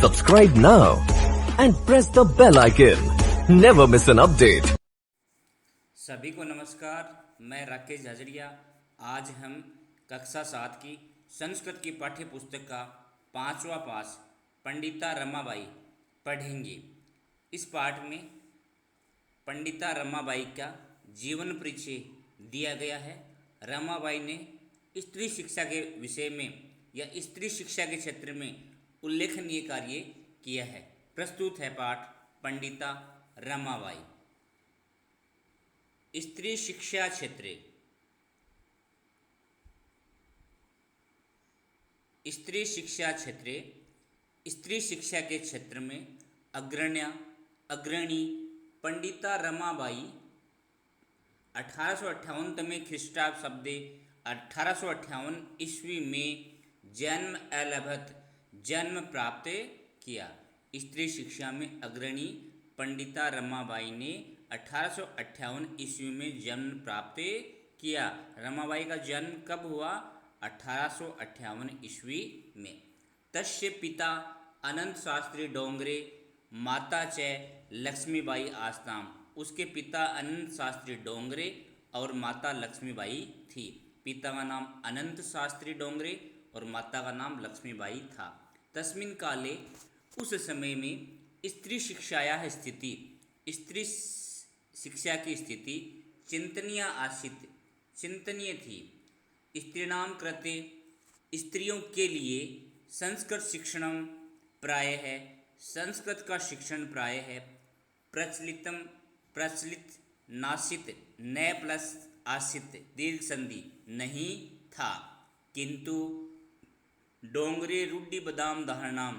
Subscribe now and press the bell icon. Never miss an update. सभी को नमस्कार। मैं राकेश झाझड़िया। आज हम कक्षा 7 की संस्कृत की पाठ्य पुस्तक का 5वां पाठ पंडिता रमाबाई पढ़ेंगे। इस पाठ में पंडिता रमाबाई का जीवन परिचय दिया गया है। रमाबाई ने स्त्री शिक्षा के विषय में या स्त्री शिक्षा के क्षेत्र में उल्लेखनीय कार्य किया है। प्रस्तुत है पाठ पंडिता रमाबाई। स्त्री शिक्षा क्षेत्र। स्त्री शिक्षा क्षेत्र स्त्री शिक्षा के क्षेत्र में अग्रणी पंडिता रमाबाई 1858 तमे ख्रीष्टाब्द 1858 ईस्वी में जन्म प्राप्त किया। स्त्री शिक्षा में अग्रणी पंडिता रमाबाई ने 1858 ईस्वी में जन्म प्राप्त किया। रमाबाई का जन्म कब हुआ? 1858 ईस्वी में। तस्य पिता अनंत शास्त्री डोंगरे, माता च लक्ष्मीबाई आस्ताम। उसके पिता अनंत शास्त्री डोंगरे और माता लक्ष्मीबाई थी। पिता का नाम अनंत शास्त्री डोंगरे और माता का नाम लक्ष्मीबाई था। तस्मिन् काले, उस समय में स्त्री शिक्षायाः स्थिति, स्त्री शिक्षा की स्थिति चिंतनीय थी। स्त्रीणां कृते, स्त्रियों के लिए संस्कृत शिक्षणं प्रायः, संस्कृत का शिक्षण प्रायः प्रचलित नासित न प्लस आसित दीर्घ संधि नहीं था। किंतु डोंगरे रूढ़ि बदाम धारणाम,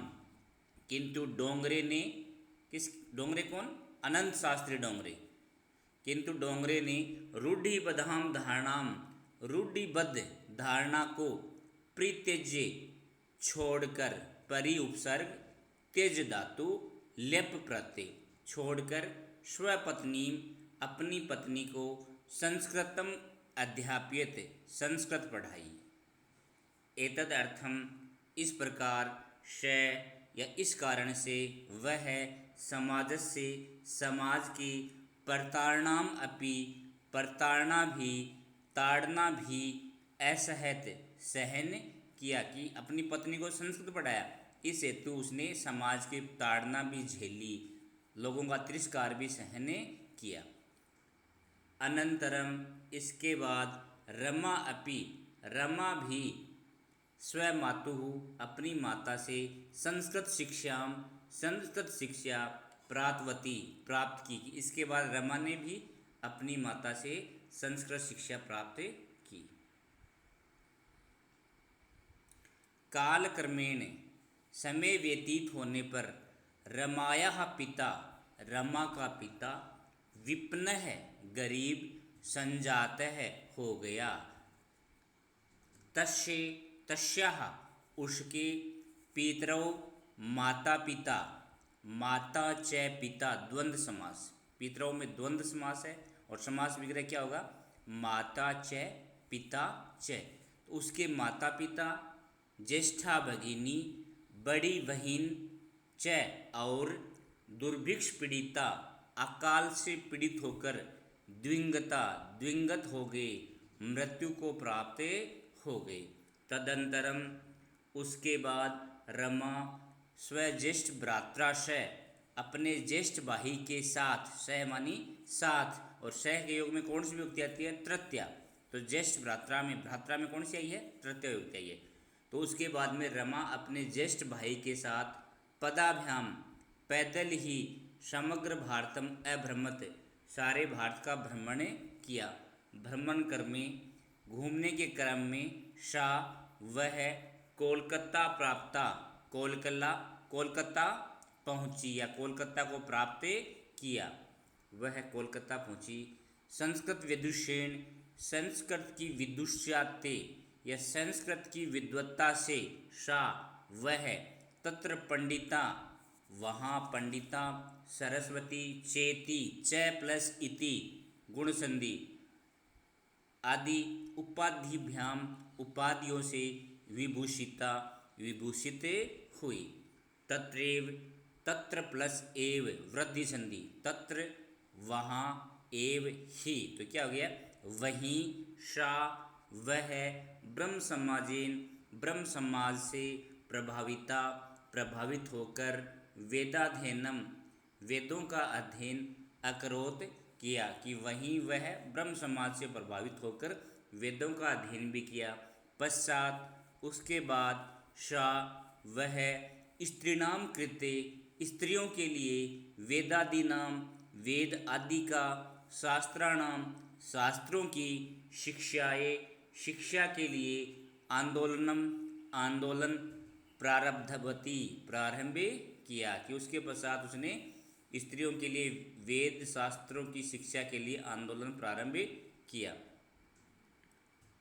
किंतु डोंगरे ने डोंगरे कौन? अनंत शास्त्री डोंगरे। किंतु डोंगरे ने रूढ़िबद्धाम धारणाम, रूढ़िबद्ध धारणा को परित्यज्य छोड़कर, परि उपसर्ग त्यज धातु लेप प्रत्यय छोड़कर, स्वपत्नी अपनी पत्नी को संस्कृतम अध्यापयत, संस्कृत पढ़ाई। एतद अर्थम, इस प्रकार से या इस कारण से, वह समाजस्य, समाज की प्रताड़नाम अपि, प्रताड़ना भी, ताड़ना भी असहत, सहन किया कि अपनी पत्नी को संस्कृत पढ़ाया। इस हेतु उसने समाज की ताड़ना भी झेली, लोगों का तिरस्कार भी सहन किया। अनंतरम, इसके बाद रमा अपि, रमा भी स्वमातुः, अपनी माता से संस्कृत शिक्षा प्राप्त की। इसके बाद रमा ने भी अपनी माता से संस्कृत शिक्षा प्राप्त की। कालक्रमेण, समय व्यतीत होने पर, रमायाः पिता, रमा का पिता विपन्नः, गरीब, संजातः हो गया। तस्याः, उसके पितरौ, माता पिता, माता च पिता द्वंद्व समास। पितरौ में द्वंद्व समास है और समास विग्रह क्या होगा? माता च पिता च। तो उसके माता पिता, ज्येष्ठा भगिनी, बड़ी बहन च, और दुर्भिक्ष पीड़िता, अकाल से पीड़ित होकर, द्विंगत हो गए, मृत्यु को प्राप्त हो गए। तदंतरम, उसके बाद रमा स्वज्येष्ठ भ्रात्रा से, अपने ज्येष्ठ भाई के साथ, सह मानी साथ, और सह के योग में कौन सी विभक्ति आती है? तृतीया। तो ज्येष्ठ भ्रात्रा में कौन सी आई है? तृतीया विभक्ति आई है। तो उसके बाद में रमा अपने ज्येष्ठ भाई के साथ पदाभ्याम, पैदल ही, समग्र भारतम अभ्रमत, सारे भारत का भ्रमण किया। भ्रमण क्रम में, घूमने के क्रम में, सा, वह कोलकाता प्राप्ता, कोलकाता पहुंची या कोलकाता को प्राप्त किया। वह कोलकाता पहुंची। संस्कृत विदुषेण, संस्कृत की विदुष्याते या संस्कृत की विद्वत्ता से, सा, वह, तत्र पंडिता, वहाँ पंडिता, सरस्वती, चेति, च प्लस इति गुण संधि आदि उपाधिभ्याम, उपाधियों से विभूषित हुई। तत्रैव, तत्र प्लस एव वृद्धि संधि, तत्र वहाँ, एव ही, तो क्या हो गया, वहीं, सा वह, ब्रह्म समाजेन ब्रह्म समाज से, प्रभाविता प्रभावित होकर, वेदाध्ययनम वेदों का अध्ययन, अकरोत किया, कि वहीं वह ब्रह्म समाज से प्रभावित होकर वेदों का अध्ययन भी किया। पश्चात उसके बाद, सा वह, स्त्रीणाम कृते स्त्रियों के लिए, वेदादि नाम वेद आदि का, शास्त्राणाम शास्त्रों की, शिक्षाए शिक्षा के लिए, आंदोलनम आंदोलन, प्रारब्धवती प्रारंभे किया, कि उसके पश्चात उसने स्त्रियों के लिए वेद शास्त्रों की शिक्षा के लिए आंदोलन प्रारंभ किया।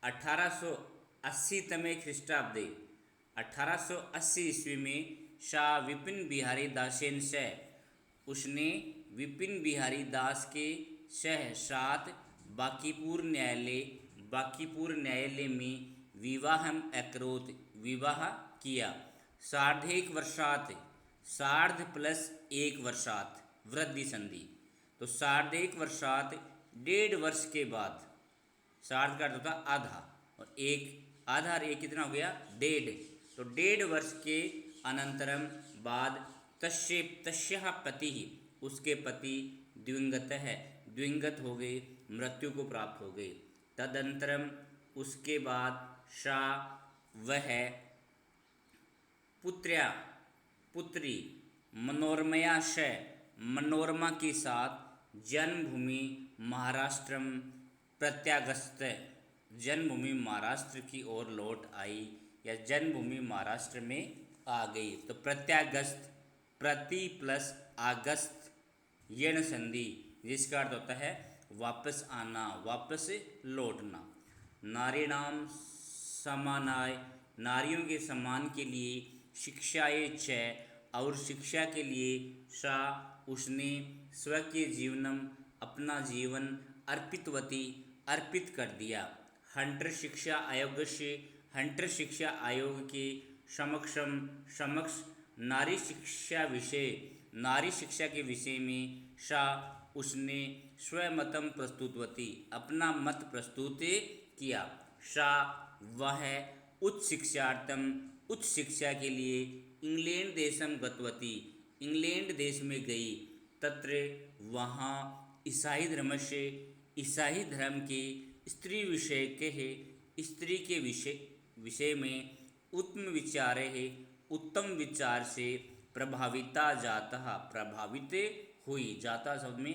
1880 तमे ख्रीष्टाब्दे 1880 ईस्वी में शाह विपिन बिहारी दासेन से, उसने विपिन बिहारी दास के साथ बांकीपुर न्यायालय में विवाहम अकरोत विवाह किया। सार्धेक वर्षात, सार्ध प्लस एक वर्षात वृद्धि संधि, तो सार्धेक वर्षात 1.5 वर्ष के बाद, सार्ध का अर्थ होता आधा, और एक आधा और एक कितना हो गया, 1.5, तो 1.5 वर्ष के अनंतरम बाद, तस्याः पति उसके पति, द्विंगत है द्विंगत हो गए, मृत्यु को प्राप्त हो गए। तदंतरम उसके बाद, सा वह, पुत्री मनोरमया से मनोरमा के साथ, जन्मभूमि महाराष्ट्र प्रत्यागस्त, जन्मभूमि महाराष्ट्र की ओर लौट आई, या जन्मभूमि महाराष्ट्र में आ गई। तो प्रत्यागस्त, प्रति प्लस अगस्त, यण संधि, जिसका अर्थ होता है वापस आना, वापस लौटना। नारीणाम समानाय, नारियों के सम्मान के लिए, शिक्षाए च, और शिक्षा के लिए, सा उसने, स्व के जीवनम अपना जीवन, अर्पितवती अर्पित कर दिया। हंटर शिक्षा आयोग से, हंटर शिक्षा आयोग के समक्ष नारी शिक्षा के विषय में, सा उसने, स्वमतम प्रस्तुतवती अपना मत प्रस्तुत किया। सा वह, उच्च शिक्षार्थम उच्च शिक्षा के लिए, इंग्लैंड देशम गतवती इंग्लैंड देश में गई। तत्र वहाँ, ईसाई धर्म से ईसाई धर्म के, स्त्री विषय के स्त्री के विषय में, उत्तम विचार से, प्रभाविता जाता प्रभावित हुई। जाता शब्द में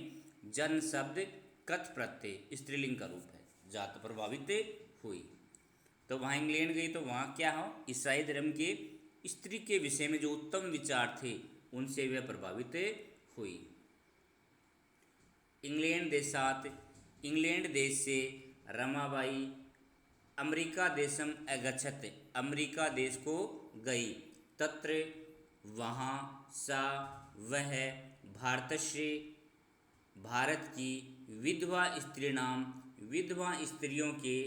जन शब्द, कथ प्रत्यय स्त्रीलिंग का रूप है, जाता प्रभावित हुई। तो वहाँ इंग्लैंड गई, तो वहाँ क्या हो, ईसाई धर्म के स्त्री के विषय में जो उत्तम विचार थे उनसे वह प्रभावित हुई। इंग्लैंड देश से रमाबाई अमेरिका देशम अगच्छत, अमेरिका देश को गई। तत्र वहाँ, सा वह, भारत की, विधवा स्त्रियों के,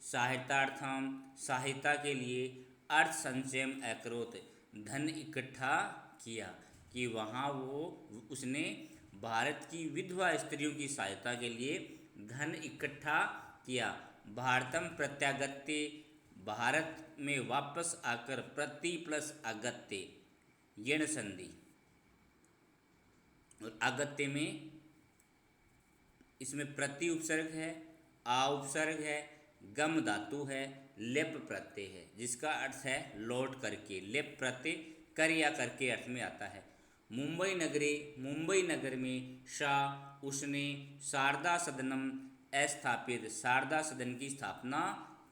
सहायता के लिए, अर्थ संचयम अकरोत धन इकट्ठा किया, कि वहाँ उसने भारत की विधवा स्त्रियों की सहायता के लिए धन इकट्ठा किया। भारतम प्रत्यागत्य, भारत में वापस आकर, प्रति प्लस अगत्य, यण संधि, और अगत्य में इसमें प्रति उपसर्ग है, आ उपसर्ग है, गम धातु है, लेप प्रत्यय है, जिसका अर्थ है लौट करके। लेप प्रत्यय कर या करके अर्थ में आता है। मुंबई नगर में, सा उसने, शारदा सदनम स्थापित, शारदा सदन की स्थापना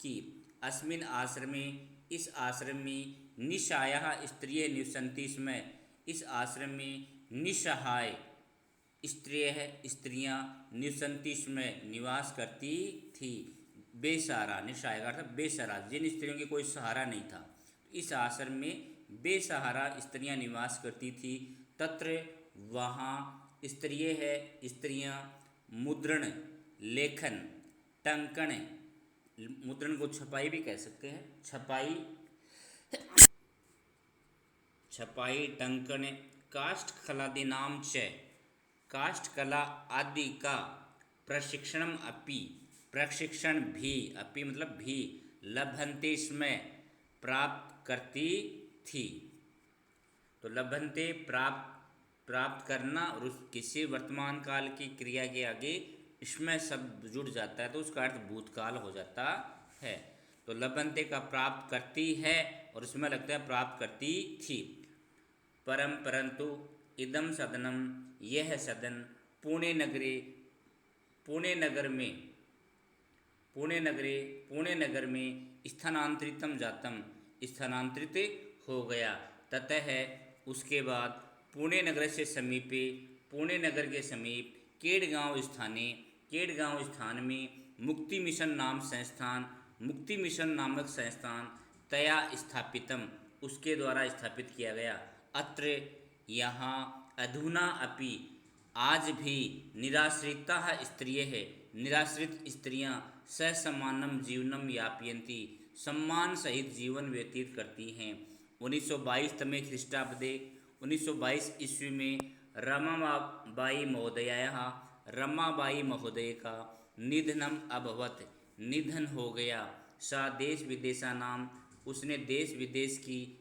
की। अस्मिन आश्रमे, इस आश्रम में, निःसहायाः स्त्रियः निवसन्ति स्म, इस आश्रम में निःसहाय स्त्रियां निवसन्ति स्म निवास करती थी। बेसहारा, निःसहाय का अर्थ बेसहारा, जिन स्त्रियों के कोई सहारा नहीं था, इस आश्रम में बेसहारा स्त्रियां निवास करती थी। तत्र वहाँ, स्त्रियां मुद्रण, लेखन, टंकण, मुद्रण को छपाई भी कह सकते हैं, छपाई टंकन काष्ठ कलादीनां च काष्ठ कला आदि का प्रशिक्षणम अपि प्रशिक्षण भी अपि मतलब भी लभंते इसमें प्राप्त करती थी। तो लभंते प्राप्त करना और उस किसी वर्तमान काल की क्रिया के आगे इसमें शब्द जुड़ जाता है तो उसका अर्थ भूतकाल हो जाता है। तो लभंते का प्राप्त करती है और उसमें लगता है प्राप्त करती थी। परंतु इदम सदनम यह सदन पुणे नगर में स्थानांतरित हो गया। ततः उसके बाद पुणे नगर के समीप केड़गांव स्थान में मुक्ति मिशन नामक संस्थान तया स्थापितम उसके द्वारा स्थापित किया गया। अत्र यहाँ अधुना अपि आज भी निराश्रित स्त्रियां ससमानम जीवनम यापयन्ति सम्मान सहित जीवन व्यतीत करती हैं। 1922 ईस्वी में रमाबाई महोदय का निधन हो गया। सा देश विदेशानाम उसने देश विदेश की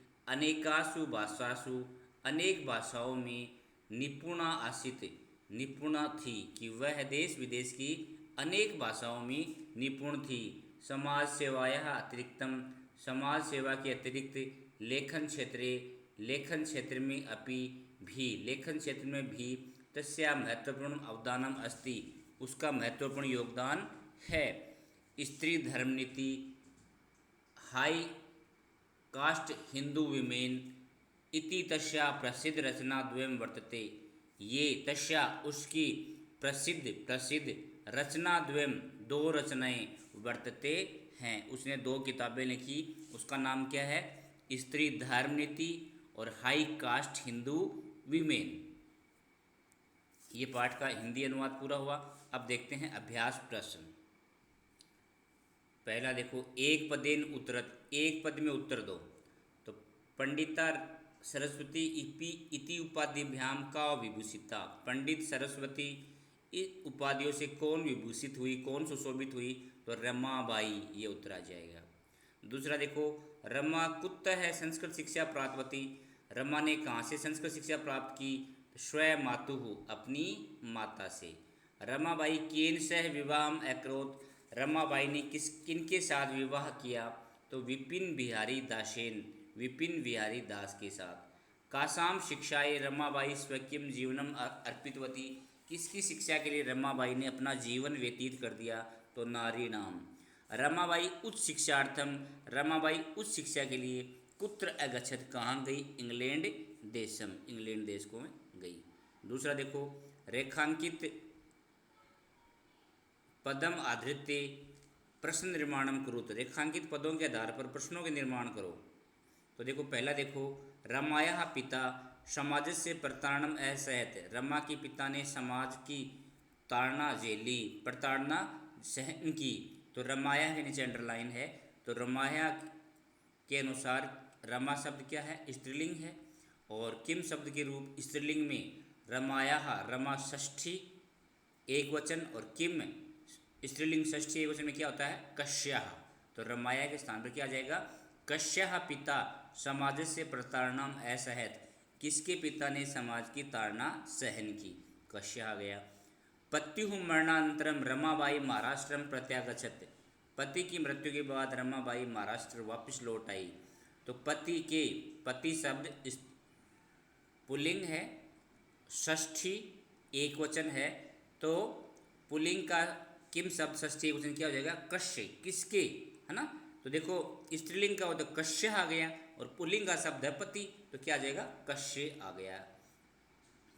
अनेक भाषाओं में निपुण थी कि वह देश विदेश की अनेक भाषाओं में निपुण थी। समाज सेवा के अतिरिक्त लेखन क्षेत्र में भी तस्या महत्वपूर्ण अवदानम अस्ति उसका महत्वपूर्ण योगदान है। स्त्री धर्मनीति हाई कास्ट हिंदू विमेन इति तस्या प्रसिद्ध रचना द्वयं वर्तते। ये तस्या उसकी प्रसिद्ध रचना द्वयं दो रचनाएं वर्तते हैं। उसने दो किताबें लिखी। उसका नाम क्या है? स्त्री धर्मनीति और हाई कास्ट हिंदू विमेन। ये पाठ का हिंदी अनुवाद पूरा हुआ। अब देखते हैं अभ्यास प्रश्न। पहला देखो, एक पद में उत्तर दो। तो पंडिता सरस्वती इति उपाधिभ्याम का विभूषिता। पंडित सरस्वती इस उपाधियों से कौन विभूषित हुई, कौन सुशोभित हुई? तो रमाबाई, ये उत्तर आ जाएगा। दूसरा देखो, रमा कुत्ता है संस्कृत शिक्षा प्राप्तवती। रमा ने कहाँ से संस्कृत शिक्षा प्राप्त की? स्वयं मातुः, अपनी माता से। रमाबाई केन सह विवाहम अकरोत्। रमाबाई ने किनके साथ विवाह किया? तो विपिन बिहारी दास के साथ। कासाम शिक्षाए रमाबाई स्वकीयम जीवनम अर्पितवती। किसकी शिक्षा के लिए रमाबाई ने अपना जीवन व्यतीत कर दिया? तो नारी नाम। रमाबाई उच्च शिक्षा के लिए कुत्र अगच्छत, कहाँ गई? इंग्लैंड देश को गई। दूसरा देखो, रेखांकित पदम आधृत्य प्रश्न निर्माणम कुरुत। रेखांकित पदों के आधार पर प्रश्नों के निर्माण करो। तो देखो, पहला देखो, रमायाः पिता समाजस्य प्रताड़नम असहत। रमा के पिता ने समाज की प्रताड़ना सहन की। तो रमाया के नीचे अंडरलाइन है। तो रमाया के अनुसार रमा शब्द क्या है? स्त्रीलिंग है। और किम शब्द के रूप स्त्रीलिंग में रमायाः, रमा षष्ठी एक वचन, और किम स्त्रीलिंग षष्ठी एक वचन में क्या होता है? कश्यः। तो रमाया के स्थान पर क्या आ जाएगा? कश्यः पिता समाजस्य प्रताड़नम असहत। किसके पिता ने समाज की ताड़ना सहन की? कश्यः आ गया। पत्युः मरणानंतरम रमाबाई महाराष्ट्रम प्रत्यागच्छत। पति की मृत्यु के बाद रमाबाई महाराष्ट्र वापस लौट आई। तो पति शब्द पुल्लिंग है, षष्ठी एक वचन है। तो पुल्लिंग का किम शब्द षष्ठी एक वचन क्या हो जाएगा? कश्य। किसके, है ना? तो देखो, स्त्रीलिंग का हो तो कश्य आ गया, और पुल्लिंग का शब्द है पति, तो क्या आ जाएगा? कश्य आ गया।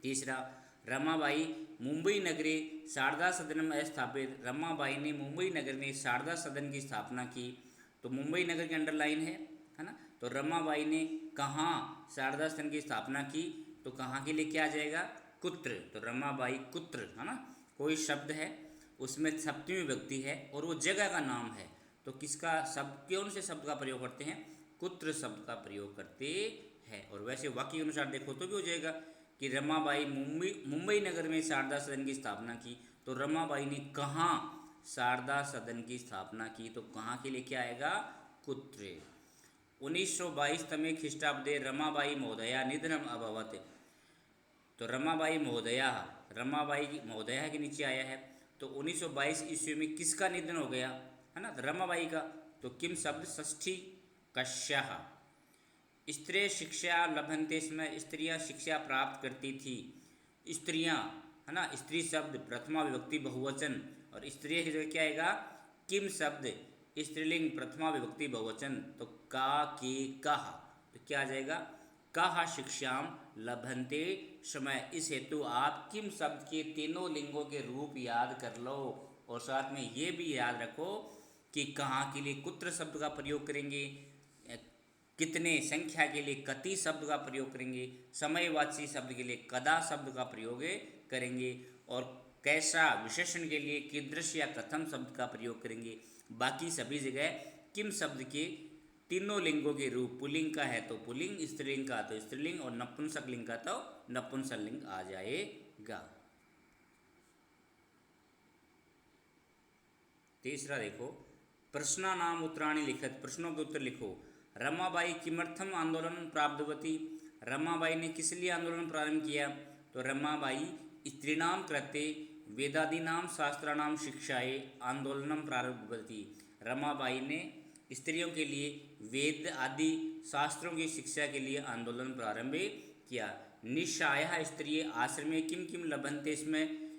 तीसरा, रमाबाई मुंबई नगरे शारदा सदनम स्थापित। रमाबाई ने मुंबई नगर में शारदा सदन की स्थापना की। तो मुंबई नगर के अंडरलाइन है ना? तो रमाबाई ने कहाँ शारदा सदन की स्थापना की? तो कहाँ के लिए क्या आ जाएगा? कुत्र। तो रमाबाई कुत्र, है ना? कोई शब्द है, उसमें सप्तमी विभक्ति है और वो जगह का नाम है, तो किसका शब्द, कौन से शब्द का प्रयोग करते हैं? कुत्र शब्द का प्रयोग करते है। और वैसे वाक्य के अनुसार देखो तो भी हो जाएगा कि रमाबाई मुंबई नगर में शारदा सदन की स्थापना की। तो रमाबाई ने कहाँ शारदा सदन की स्थापना की, तो कहाँ के लिए क्या आएगा, कुत्रे। 1922 तमे ख्रीष्टाब्दे रमाबाई महोदया निधनम अभवत। तो रमाबाई महोदया के नीचे आया है। तो 1922 ईस्वी में किसका निधन हो गया, है ना, रमाबाई का। तो किम शब्द षष्ठी कश्यः। स्त्रिय शिक्षा लभन्ते, इसमें स्त्रियां शिक्षा प्राप्त करती थी। स्त्रियां, है ना, स्त्री शब्द प्रथमा विभक्ति बहुवचन, और स्त्रिय की जगह क्या आएगा, किम शब्द स्त्रीलिंग प्रथमा विभक्ति बहुवचन, तो का के कहा, तो क्या आ जाएगा, कहा शिक्षाम लभन्ते समय। इस हेतु आप किम शब्द के तीनों लिंगों के रूप याद कर लो, और साथ में ये भी याद रखो कि कहाँ के लिए कुत्र शब्द का प्रयोग करेंगे, कितने संख्या के लिए कति शब्द का प्रयोग करेंगे, समयवाची शब्द के लिए कदा शब्द का प्रयोग करेंगे, और कैसा विशेषण के लिए कीदृश या कथम शब्द का प्रयोग करेंगे। बाकी सभी जगह किम शब्द के तीनों लिंगों के रूप, पुल्लिंग का है तो पुल्लिंग, स्त्रीलिंग का तो स्त्रीलिंग, और नपुंसक लिंग का तो नपुंसक लिंग आ जाएगा। तीसरा देखो, प्रश्ना नाम उत्तराणि लिखत, प्रश्नों के उत्तर लिखो। रमाबाई किमर्थम आंदोलन प्रारब्धवती, रमाबाई ने किस लिए आंदोलन प्रारंभ किया, तो रमाबाई स्त्रीणाम कृते वेदादीनाम शास्त्राणाम शिक्षाए आंदोलनम प्रारब्धवती। रमाबाई ने स्त्रियों के लिए वेद आदि शास्त्रों की शिक्षा के लिए आंदोलन प्रारंभ किया। निस्सहायः स्त्रिय आश्रमे किम किम लभन्ते, इसमें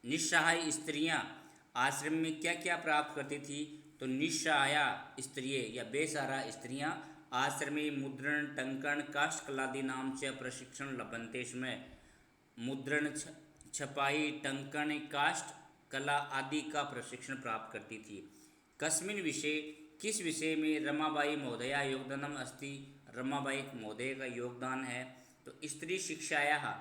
निस्सहाय स्त्रियां आश्रम में क्या क्या प्राप्त करती थी, तो निस्सहाय स्त्रिय या बेसहारा स्त्रियां आश्रम में मुद्रण टंकण काष्ठ कलादि नाम च प्रशिक्षण लभन्ते, इसमें मुद्रण छपाई टंकण काष्ठ कला आदि का प्रशिक्षण प्राप्त करती थी। कस्मिन विषय, किस विषय में रमाबाई महोदया योगदानम अस्ति, रमाबाई महोदय का योगदान है, तो स्त्री शिक्षायाः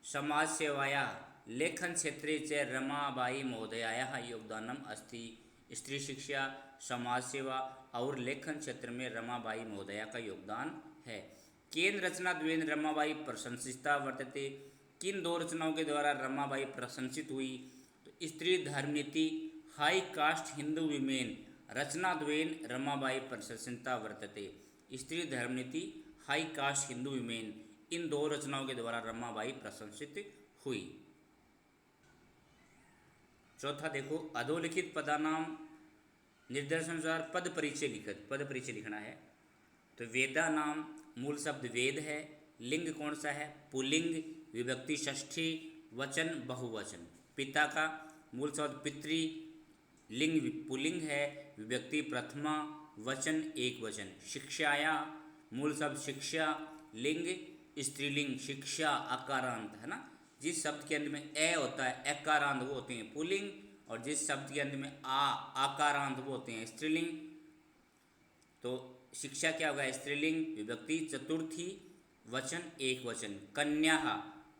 समाज सेवायाः लेखन क्षेत्रे च रमाबाई महोदयायाः योगदानम अस्ति। स्त्री शिक्षा, समाज सेवा और लेखन क्षेत्र में रमाबाई महोदया का योगदान है। केन रचना द्वेन रमाबाई प्रशंसिता वर्तते, किन दो रचनाओं के द्वारा रमाबाई प्रशंसित हुई, तो स्त्री धर्मनीति हाई कास्ट हिंदू विमेन रचना द्वेन रमाबाई प्रशंसिता वर्तते। स्त्री धर्मनीति हाई कास्ट हिंदू विमेन, इन दो रचनाओं के द्वारा रमाबाई प्रशंसित हुई। चौथा देखो, अधोलिखित पदानाम निर्देशानुसार पद परिचय लिखत, पद परिचय लिखना है। तो वेदा नाम मूल शब्द वेद है, लिंग कौन सा है, पुल्लिंग, विभक्ति षष्ठी, वचन बहुवचन। पिता का मूल शब्द पितृ, लिंग पुल्लिंग है, विभक्ति प्रथमा, वचन एक वचन। शिक्षाया मूल शब्द शिक्षा, लिंग स्त्रीलिंग, शिक्षा अकारांत, है ना, जिस शब्द के अंत में ए होता है एकारांत वो होते हैं पुल्लिंग, और जिस शब्द के अंत में आकारांत वो होते हैं स्त्रीलिंग। तो शिक्षा क्या होगा, स्त्रीलिंग, विभक्ति चतुर्थी, वचन एक वचन। कन्या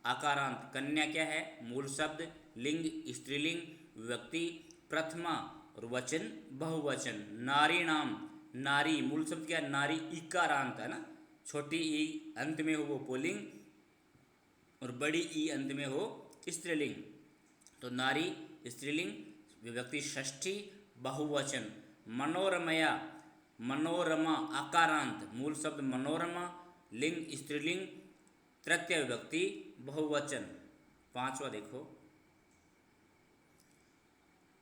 आकारांत, कन्या क्या है, मूल शब्द, लिंग स्त्रीलिंग, विभक्ति प्रथमा और वचन बहुवचन। नारी नाम, नारी मूल शब्द क्या है, नारी इकारांत, है ना, छोटी ई अंत में हो वो पुल्लिंग और बड़ी ई अंत में हो स्त्रीलिंग। तो नारी स्त्रीलिंग, विभक्ति षष्ठी, बहुवचन। मनोरमया, मनोरमा आकारांत, मूल शब्द मनोरमा, लिंग स्त्रीलिंग, तृतीय विभक्ति बहुवचन। पांचवा देखो,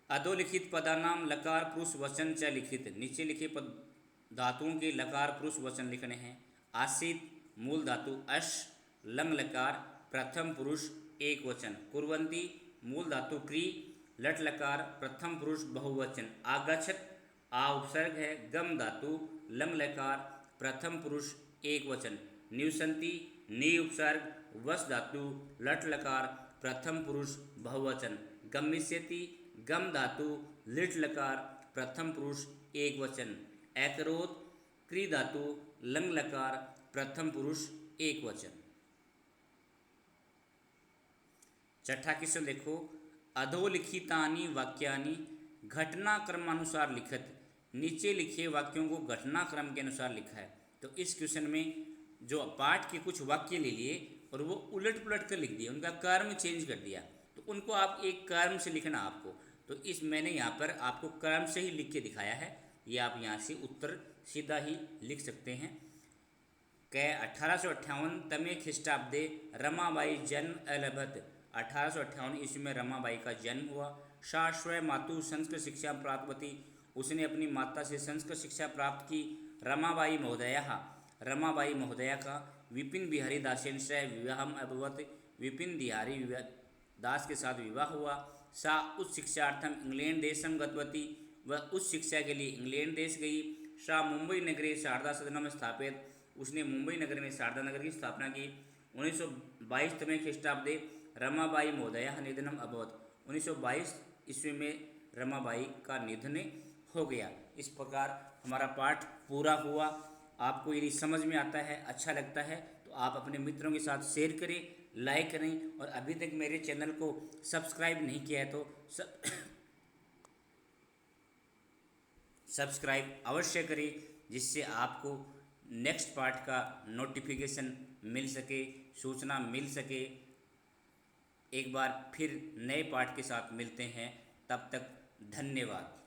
अधोलिखित पदानाम लकार पुरुष वचन च लिखित, नीचे लिखे पद धातुओं के लकार पुरुष वचन लिखने हैं। आसित मूल धातु अश, लंग लकार प्रथम पुरुष एक वचन। कुर्वन्ती मूल धातु क्री, लट लकार प्रथम पुरुष बहुवचन। आगच्छत आ उपसर्ग है, गम धातु लंग लकार प्रथम पुरुष एक वचन। निवसन्ति नी उपसर्ग, वस धातु लट लकार प्रथम पुरुष बहुवचन। गमिष्यति गम धातु लिट लकार प्रथम पुरुष एक वचन। एकरोध क्री धातु लंग लकार प्रथम पुरुष एक वचन। छठा क्वेश्चन देखो, अधोलिखितानि वाक्यानि घटनाक्रमानुसार लिखत, नीचे लिखे वाक्यों को घटनाक्रम के अनुसार लिखा है। तो इस क्वेश्चन में जो पाठ के कुछ वाक्य ले लिए और वो उलट पुलट कर लिख दिए, उनका कर्म चेंज कर दिया। तो उनको आप एक कर्म से लिखना आपको, तो इस मैंने यहाँ पर आपको कर्म से ही लिख के दिखाया है। ये आप यहाँ से उत्तर सीधा ही लिख सकते हैं। कै 1858 तमे ख्रिस्टाब्दे रमाबाई जन्म अलभत। 1858 ईस्वी में रमाबाई का जन्म हुआ। सा स्वयं मातु संस्कृत शिक्षा प्राप्तवती, उसने अपनी माता से संस्कृत शिक्षा प्राप्त की। रमाबाई महोदया का विपिन बिहारी दासेन से विवाहम अभवत, विपिन बिहारी दास के साथ विवाह हुआ। सा उच्च शिक्षार्थम इंग्लैंड देशम गतवती, वह उच्च शिक्षा के लिए इंग्लैंड देश गई। सा मुंबई नगरे शारदा सदनम स्थापित, उसने मुंबई नगर में शारदा नगर की स्थापना की। 1922 तमे ख्रिस्टाब्दे रमाबाई महोदया निधनम अभवत, 1922 ईस्वी में रमाबाई का निधन हो गया। इस प्रकार हमारा पाठ पूरा हुआ। आपको यदि समझ में आता है, अच्छा लगता है, तो आप अपने मित्रों के साथ शेयर करें, लाइक करें, और अभी तक मेरे चैनल को सब्सक्राइब नहीं किया है तो सब्सक्राइब अवश्य करें, जिससे आपको नेक्स्ट पार्ट का नोटिफिकेशन मिल सके, सूचना मिल सके। एक बार फिर नए पार्ट के साथ मिलते हैं, तब तक धन्यवाद।